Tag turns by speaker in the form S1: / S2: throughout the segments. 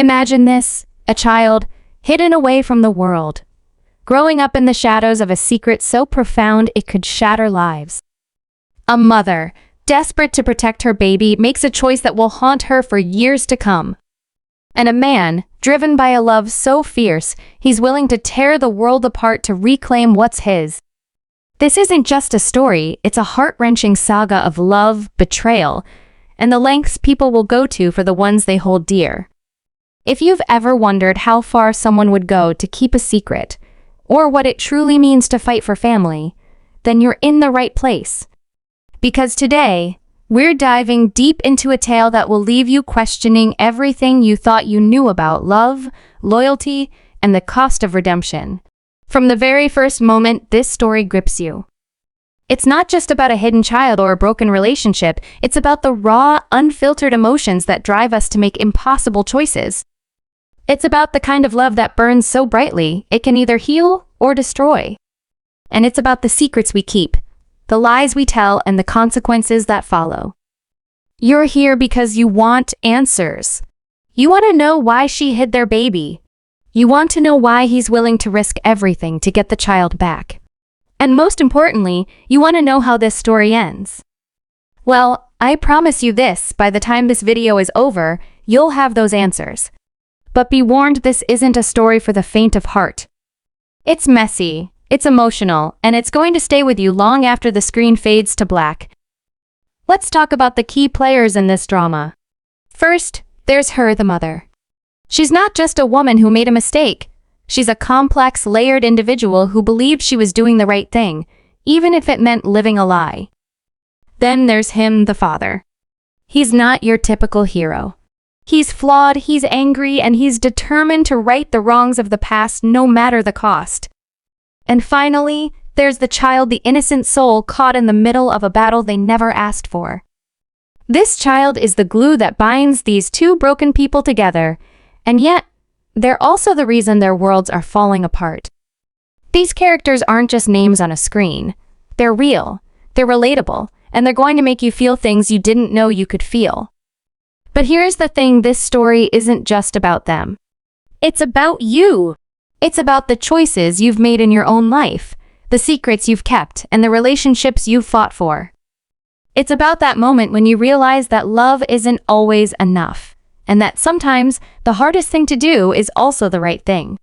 S1: Imagine this, a child, hidden away from the world, growing up in the shadows of a secret so profound it could shatter lives. A mother, desperate to protect her baby, makes a choice that will haunt her for years to come. And a man, driven by a love so fierce, he's willing to tear the world apart to reclaim what's his. This isn't just a story, it's a heart-wrenching saga of love, betrayal, and the lengths people will go to for the ones they hold dear. If you've ever wondered how far someone would go to keep a secret, or what it truly means to fight for family, then you're in the right place. Because today, we're diving deep into a tale that will leave you questioning everything you thought you knew about love, loyalty, and the cost of redemption. From the very first moment, this story grips you. It's not just about a hidden child or a broken relationship, it's about the raw, unfiltered emotions that drive us to make impossible choices. It's about the kind of love that burns so brightly, it can either heal or destroy. And it's about the secrets we keep, the lies we tell, and the consequences that follow. You're here because you want answers. You want to know why she hid their baby. You want to know why he's willing to risk everything to get the child back. And most importantly, you want to know how this story ends. Well, I promise you this, by the time this video is over, you'll have those answers. But be warned, this isn't a story for the faint of heart. It's messy, it's emotional, and it's going to stay with you long after the screen fades to black. Let's talk about the key players in this drama. First, there's her, the mother. She's not just a woman who made a mistake. She's a complex, layered individual who believed she was doing the right thing, even if it meant living a lie. Then there's him, the father. He's not your typical hero. He's flawed, he's angry, and he's determined to right the wrongs of the past no matter the cost. And finally, there's the child, the innocent soul caught in the middle of a battle they never asked for. This child is the glue that binds these two broken people together, and yet, they're also the reason their worlds are falling apart. These characters aren't just names on a screen. They're real, they're relatable, and they're going to make you feel things you didn't know you could feel. But here's the thing, this story isn't just about them. It's about you. It's about the choices you've made in your own life, the secrets you've kept, and the relationships you've fought for. It's about that moment when you realize that love isn't always enough, and that sometimes the hardest thing to do is also the right thing.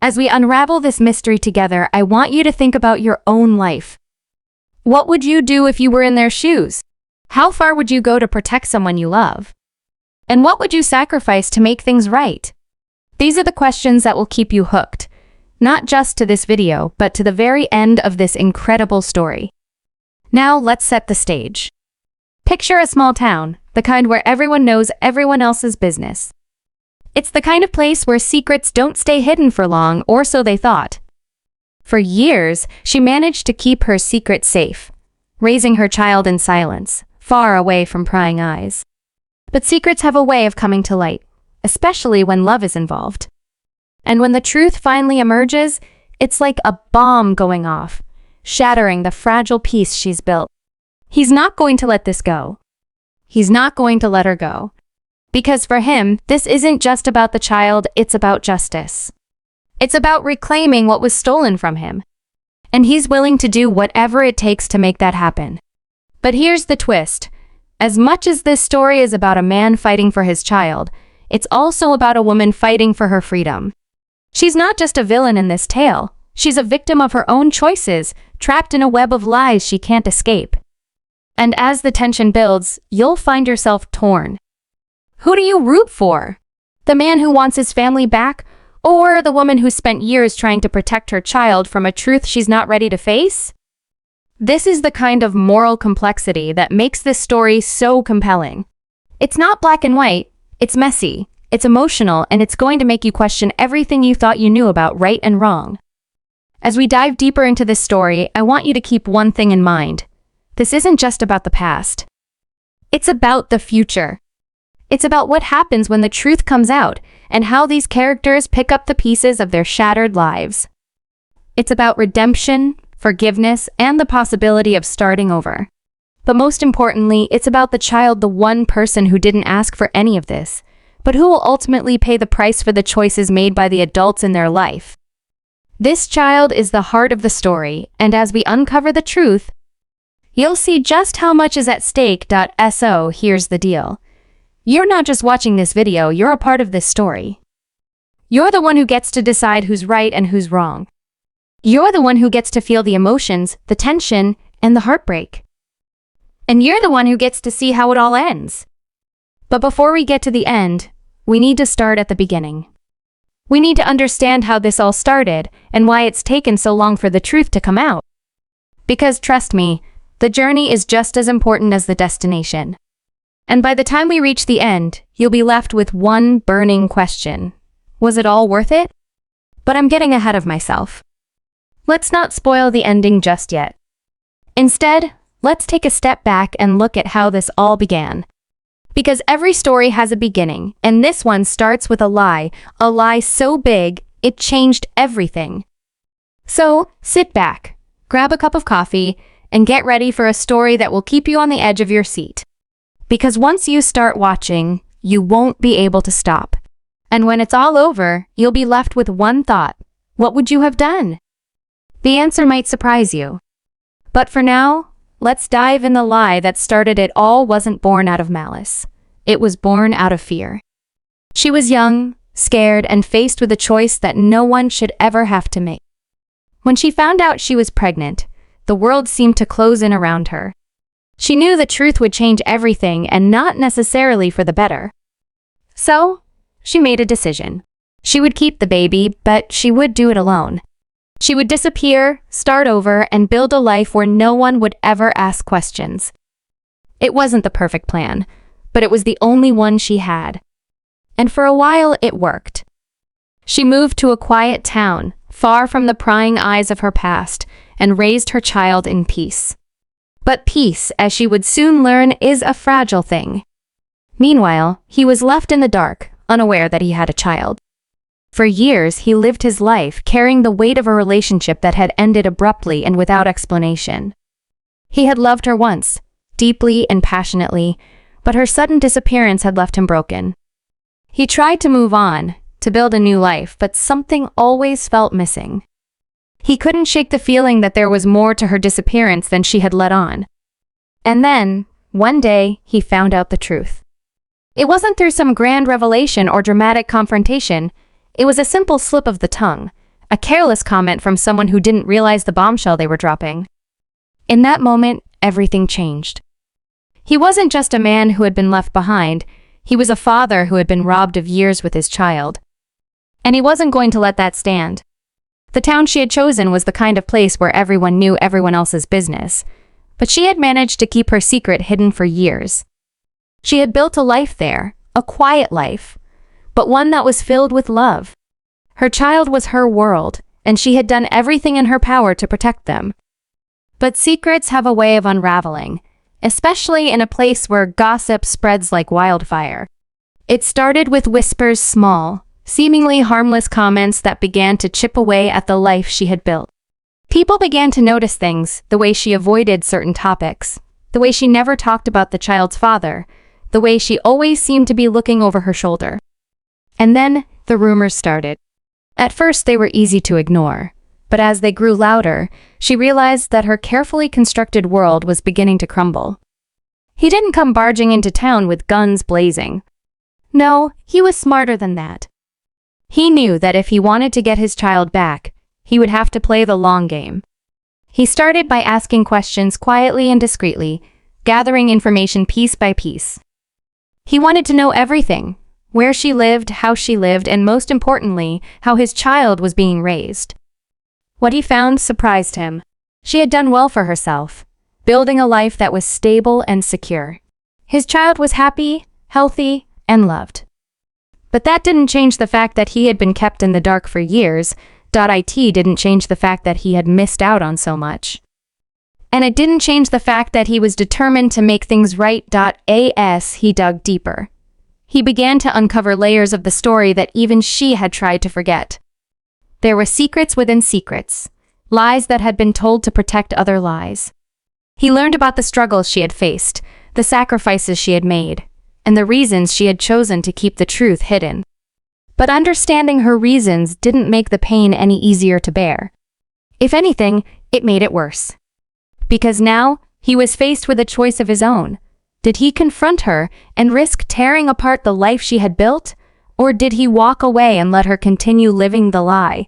S1: As we unravel this mystery together, I want you to think about your own life. What would you do if you were in their shoes? How far would you go to protect someone you love? And what would you sacrifice to make things right? These are the questions that will keep you hooked, not just to this video, but to the very end of this incredible story. Now let's set the stage. Picture a small town, the kind where everyone knows everyone else's business. It's the kind of place where secrets don't stay hidden for long, or so they thought. For years, she managed to keep her secret safe, raising her child in silence, far away from prying eyes. But secrets have a way of coming to light, especially when love is involved. And when the truth finally emerges, it's like a bomb going off, shattering the fragile peace she's built. He's not going to let this go. He's not going to let her go. Because for him, this isn't just about the child, it's about justice. It's about reclaiming what was stolen from him. And he's willing to do whatever it takes to make that happen. But here's the twist. As much as this story is about a man fighting for his child, it's also about a woman fighting for her freedom. She's not just a villain in this tale. She's a victim of her own choices, trapped in a web of lies she can't escape. And as the tension builds, you'll find yourself torn. Who do you root for? The man who wants his family back, or the woman who spent years trying to protect her child from a truth she's not ready to face? This is the kind of moral complexity that makes this story so compelling. It's not black and white, it's messy, it's emotional, and it's going to make you question everything you thought you knew about right and wrong. As we dive deeper into this story, I want you to keep one thing in mind. This isn't just about the past. It's about the future. It's about what happens when the truth comes out, and how these characters pick up the pieces of their shattered lives. It's about redemption, forgiveness, and the possibility of starting over. But most importantly, it's about the child, the one person who didn't ask for any of this, but who will ultimately pay the price for the choices made by the adults in their life? This child is the heart of the story, and as we uncover the truth, you'll see just how much is at stake. So here's the deal. You're not just watching this video, you're a part of this story. You're the one who gets to decide who's right and who's wrong. You're the one who gets to feel the emotions, the tension, and the heartbreak. And you're the one who gets to see how it all ends. But before we get to the end, we need to start at the beginning. We need to understand how this all started and why it's taken so long for the truth to come out. Because trust me, the journey is just as important as the destination. And by the time we reach the end, you'll be left with one burning question. Was it all worth it? But I'm getting ahead of myself. Let's not spoil the ending just yet. Instead, let's take a step back and look at how this all began. Because every story has a beginning, and this one starts with a lie so big, it changed everything. So, sit back, grab a cup of coffee, and get ready for a story that will keep you on the edge of your seat. Because once you start watching, you won't be able to stop. And when it's all over, you'll be left with one thought. What would you have done? The answer might surprise you. But for now, let's dive in. The lie that started it all wasn't born out of malice. It was born out of fear. She was young, scared, and faced with a choice that no one should ever have to make. When she found out she was pregnant, the world seemed to close in around her. She knew the truth would change everything, and not necessarily for the better. So, she made a decision. She would keep the baby, but she would do it alone. She would disappear, start over, and build a life where no one would ever ask questions. It wasn't the perfect plan, but it was the only one she had. And for a while, it worked. She moved to a quiet town, far from the prying eyes of her past, and raised her child in peace. But peace, as she would soon learn, is a fragile thing. Meanwhile, he was left in the dark, unaware that he had a child. For years, he lived his life carrying the weight of a relationship that had ended abruptly and without explanation. He had loved her once, deeply and passionately, but her sudden disappearance had left him broken. He tried to move on, to build a new life, but something always felt missing. He couldn't shake the feeling that there was more to her disappearance than she had let on. And then, one day, he found out the truth. It wasn't through some grand revelation or dramatic confrontation. It was a simple slip of the tongue, a careless comment from someone who didn't realize the bombshell they were dropping. In that moment, everything changed. He wasn't just a man who had been left behind, he was a father who had been robbed of years with his child. And he wasn't going to let that stand. The town she had chosen was the kind of place where everyone knew everyone else's business, but she had managed to keep her secret hidden for years. She had built a life there, a quiet life, but one that was filled with love. Her child was her world, and she had done everything in her power to protect them. But secrets have a way of unraveling, especially in a place where gossip spreads like wildfire. It started with whispers, small, seemingly harmless comments that began to chip away at the life she had built. People began to notice things, the way she avoided certain topics, the way she never talked about the child's father, the way she always seemed to be looking over her shoulder. And then, the rumors started. At first, they were easy to ignore, but as they grew louder, she realized that her carefully constructed world was beginning to crumble. He didn't come barging into town with guns blazing. No, he was smarter than that. He knew that if he wanted to get his child back, he would have to play the long game. He started by asking questions quietly and discreetly, gathering information piece by piece. He wanted to know everything. Where she lived, how she lived, and most importantly, how his child was being raised. What he found surprised him. She had done well for herself, building a life that was stable and secure. His child was happy, healthy, and loved. But that didn't change the fact that he had been kept in the dark for years. It didn't change the fact that he had missed out on so much. And it didn't change the fact that he was determined to make things right. As he dug deeper, he began to uncover layers of the story that even she had tried to forget. There were secrets within secrets, lies that had been told to protect other lies. He learned about the struggles she had faced, the sacrifices she had made, and the reasons she had chosen to keep the truth hidden. But understanding her reasons didn't make the pain any easier to bear. If anything, it made it worse. Because now, he was faced with a choice of his own. Did he confront her and risk tearing apart the life she had built? Or did he walk away and let her continue living the lie?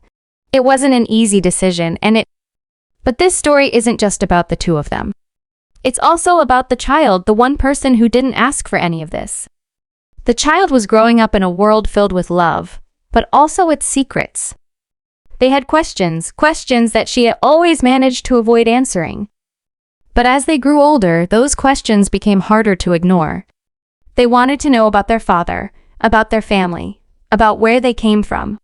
S1: It wasn't an easy decision, But this story isn't just about the two of them. It's also about the child, the one person who didn't ask for any of this. The child was growing up in a world filled with love, but also with secrets. They had questions that she had always managed to avoid answering. But as they grew older, those questions became harder to ignore. They wanted to know about their father, about their family, about where they came from.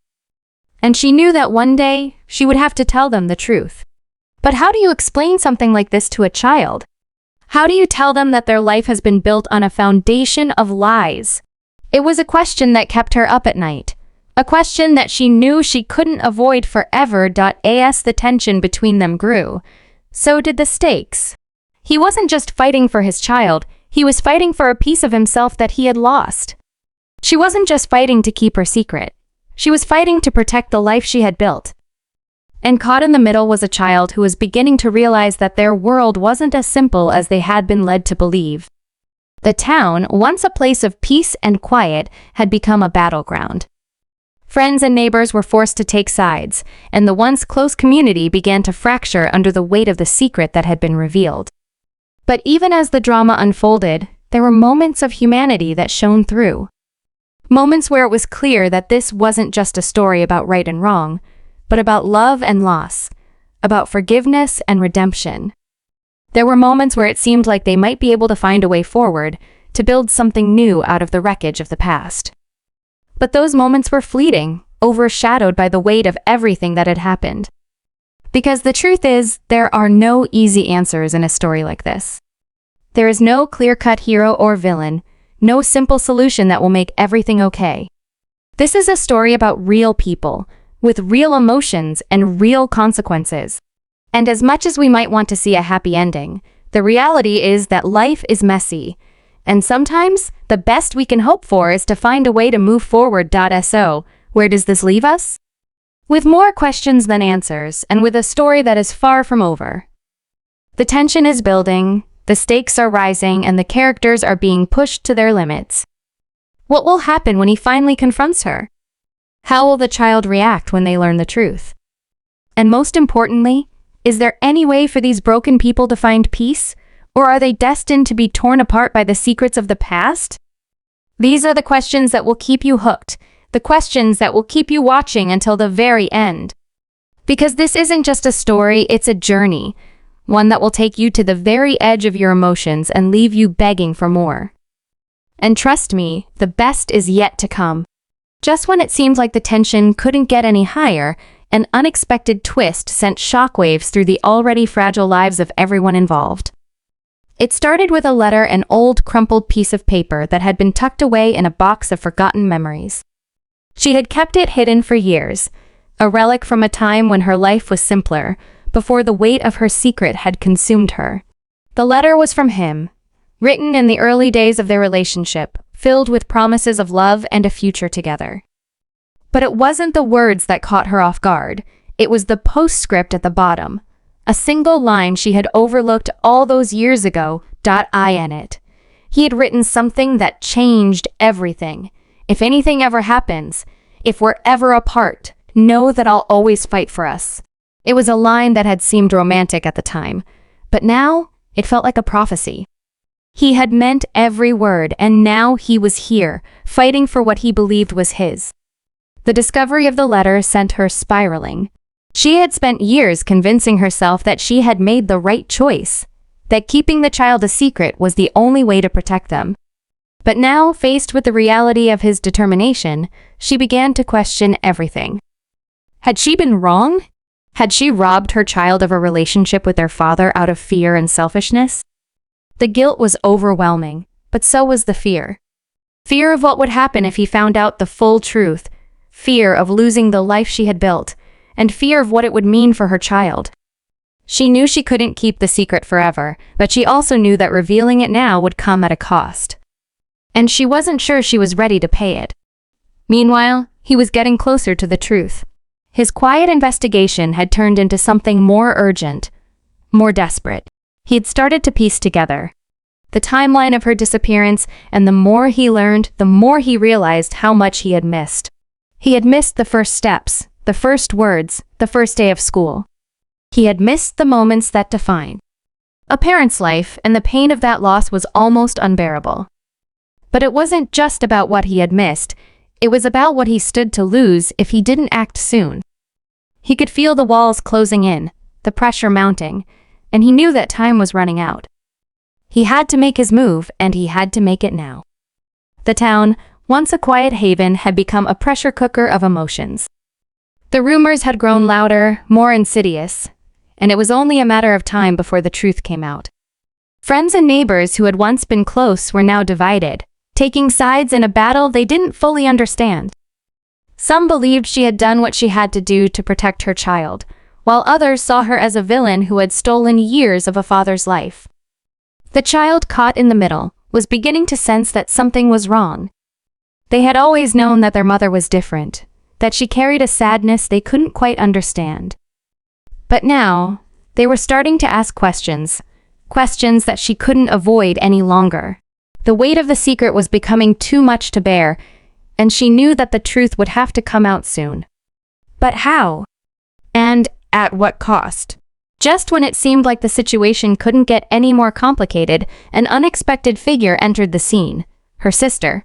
S1: And she knew that one day, she would have to tell them the truth. But how do you explain something like this to a child? How do you tell them that their life has been built on a foundation of lies? It was a question that kept her up at night. A question that she knew she couldn't avoid forever. As the tension between them grew, so did the stakes. He wasn't just fighting for his child, he was fighting for a piece of himself that he had lost. She wasn't just fighting to keep her secret. She was fighting to protect the life she had built. And caught in the middle was a child who was beginning to realize that their world wasn't as simple as they had been led to believe. The town, once a place of peace and quiet, had become a battleground. Friends and neighbors were forced to take sides, and the once close community began to fracture under the weight of the secret that had been revealed. But even as the drama unfolded, there were moments of humanity that shone through. Moments where it was clear that this wasn't just a story about right and wrong, but about love and loss, about forgiveness and redemption. There were moments where it seemed like they might be able to find a way forward, to build something new out of the wreckage of the past. But those moments were fleeting, overshadowed by the weight of everything that had happened. Because the truth is, there are no easy answers in a story like this. There is no clear-cut hero or villain, no simple solution that will make everything okay. This is a story about real people, with real emotions and real consequences. And as much as we might want to see a happy ending, the reality is that life is messy, and sometimes the best we can hope for is to find a way to move forward. So, where does this leave us? With more questions than answers, and with a story that is far from over. The tension is building, the stakes are rising, and the characters are being pushed to their limits. What will happen when he finally confronts her? How will the child react when they learn the truth? And most importantly, is there any way for these broken people to find peace, or are they destined to be torn apart by the secrets of the past? These are the questions that will keep you hooked, the questions that will keep you watching until the very end. Because this isn't just a story, it's a journey, one that will take you to the very edge of your emotions and leave you begging for more. And trust me, the best is yet to come. Just when it seemed like the tension couldn't get any higher, an unexpected twist sent shockwaves through the already fragile lives of everyone involved. It started with a letter, an old, crumpled piece of paper that had been tucked away in a box of forgotten memories. She had kept it hidden for years, a relic from a time when her life was simpler, before the weight of her secret had consumed her. The letter was from him, written in the early days of their relationship, filled with promises of love and a future together. But it wasn't the words that caught her off guard, it was the postscript at the bottom, a single line she had overlooked all those years ago. In it. He had written something that changed everything. If anything ever happens, if we're ever apart, know that I'll always fight for us. It was a line that had seemed romantic at the time, but now it felt like a prophecy. He had meant every word, and now he was here, fighting for what he believed was his. The discovery of the letter sent her spiraling. She had spent years convincing herself that she had made the right choice, that keeping the child a secret was the only way to protect them. But now, faced with the reality of his determination, she began to question everything. Had she been wrong? Had she robbed her child of a relationship with their father out of fear and selfishness? The guilt was overwhelming, but so was the fear. Fear of what would happen if he found out the full truth, fear of losing the life she had built, and fear of what it would mean for her child. She knew she couldn't keep the secret forever, but she also knew that revealing it now would come at a cost. and she wasn't sure she was ready to pay it. Meanwhile, he was getting closer to the truth. His quiet investigation had turned into something more urgent, more desperate. He had started to piece together the timeline of her disappearance, and the more he learned, the more he realized how much he had missed. He had missed the first steps, the first words, the first day of school. He had missed the moments that define a parent's life, and the pain of that loss was almost unbearable. But it wasn't just about what he had missed, it was about what he stood to lose if he didn't act soon. He could feel the walls closing in, the pressure mounting, and he knew that time was running out. He had to make his move, and he had to make it now. The town, once a quiet haven, had become a pressure cooker of emotions. The rumors had grown louder, more insidious, and it was only a matter of time before the truth came out. Friends and neighbors who had once been close were now divided, taking sides in a battle they didn't fully understand. Some believed she had done what she had to do to protect her child, while others saw her as a villain who had stolen years of a father's life. The child, caught in the middle, was beginning to sense that something was wrong. They had always known that their mother was different, that she carried a sadness they couldn't quite understand. But now, they were starting to ask questions that she couldn't avoid any longer. The weight of the secret was becoming too much to bear, and she knew that the truth would have to come out soon. But how? And at what cost? Just when it seemed like the situation couldn't get any more complicated, an unexpected figure entered the scene: her sister.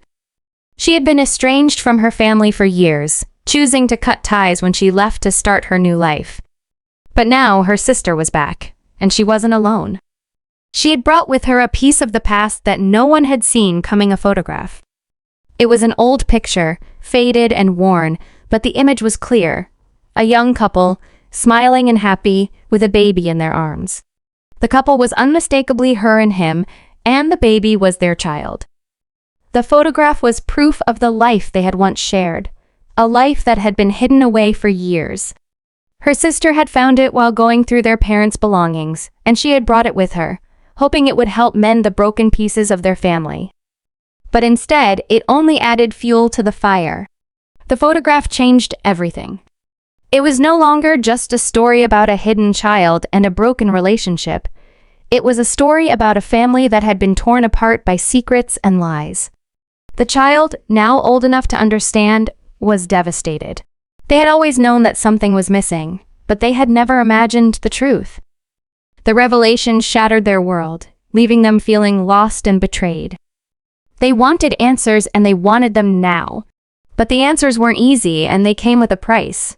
S1: She had been estranged from her family for years, choosing to cut ties when she left to start her new life. But now her sister was back, and she wasn't alone. She had brought with her a piece of the past that no one had seen coming: a photograph. It was an old picture, faded and worn, but the image was clear. A young couple, smiling and happy, with a baby in their arms. The couple was unmistakably her and him, and the baby was their child. The photograph was proof of the life they had once shared, a life that had been hidden away for years. Her sister had found it while going through their parents' belongings, and she had brought it with her, hoping it would help mend the broken pieces of their family. But instead, it only added fuel to the fire. The photograph changed everything. It was no longer just a story about a hidden child and a broken relationship. It was a story about a family that had been torn apart by secrets and lies. The child, now old enough to understand, was devastated. They had always known that something was missing, but they had never imagined the truth. The revelation shattered their world, leaving them feeling lost and betrayed. They wanted answers, and they wanted them now. But the answers weren't easy, and they came with a price.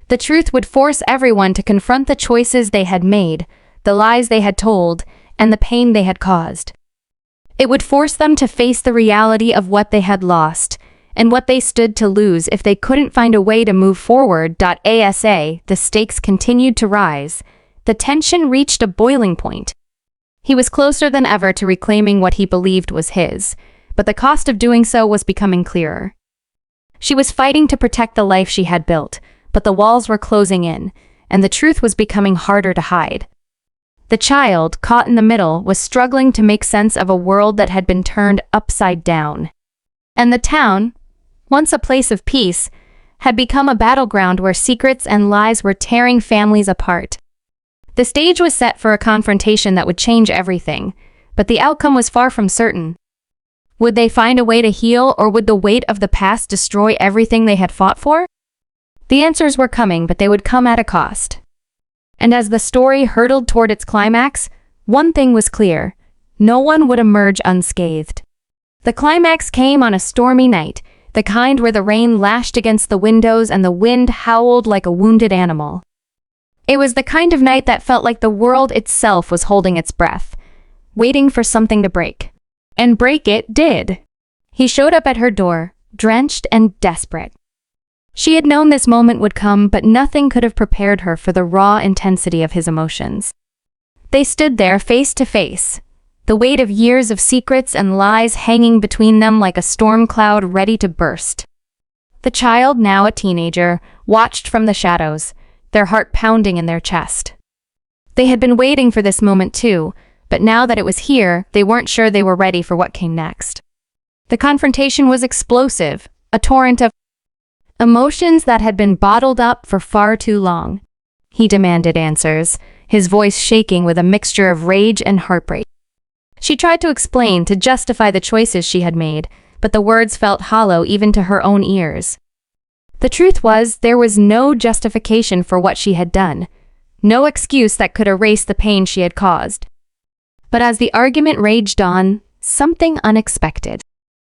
S1: The truth would force everyone to confront the choices they had made, the lies they had told, and the pain they had caused. It would force them to face the reality of what they had lost, and what they stood to lose if they couldn't find a way to move forward. The stakes continued to rise. The tension reached a boiling point. He was closer than ever to reclaiming what he believed was his, but the cost of doing so was becoming clearer. She was fighting to protect the life she had built, but the walls were closing in, and the truth was becoming harder to hide. The child, caught in the middle, was struggling to make sense of a world that had been turned upside down. And the town, once a place of peace, had become a battleground where secrets and lies were tearing families apart. The stage was set for a confrontation that would change everything, but the outcome was far from certain. Would they find a way to heal, or would the weight of the past destroy everything they had fought for? The answers were coming, but they would come at a cost. And as the story hurtled toward its climax, one thing was clear: no one would emerge unscathed. The climax came on a stormy night, the kind where the rain lashed against the windows and the wind howled like a wounded animal. It was the kind of night that felt like the world itself was holding its breath, waiting for something to break. And break it did. He showed up at her door, drenched and desperate. She had known this moment would come, but nothing could have prepared her for the raw intensity of his emotions. They stood there face to face, the weight of years of secrets and lies hanging between them like a storm cloud ready to burst. The child, now a teenager, watched from the shadows, their heart pounding in their chest. They had been waiting for this moment too, but now that it was here, they weren't sure they were ready for what came next. The confrontation was explosive, a torrent of emotions that had been bottled up for far too long. He demanded answers, his voice shaking with a mixture of rage and heartbreak. She tried to explain, to justify the choices she had made, but the words felt hollow even to her own ears. The truth was, there was no justification for what she had done, no excuse that could erase the pain she had caused. But as the argument raged on, something unexpected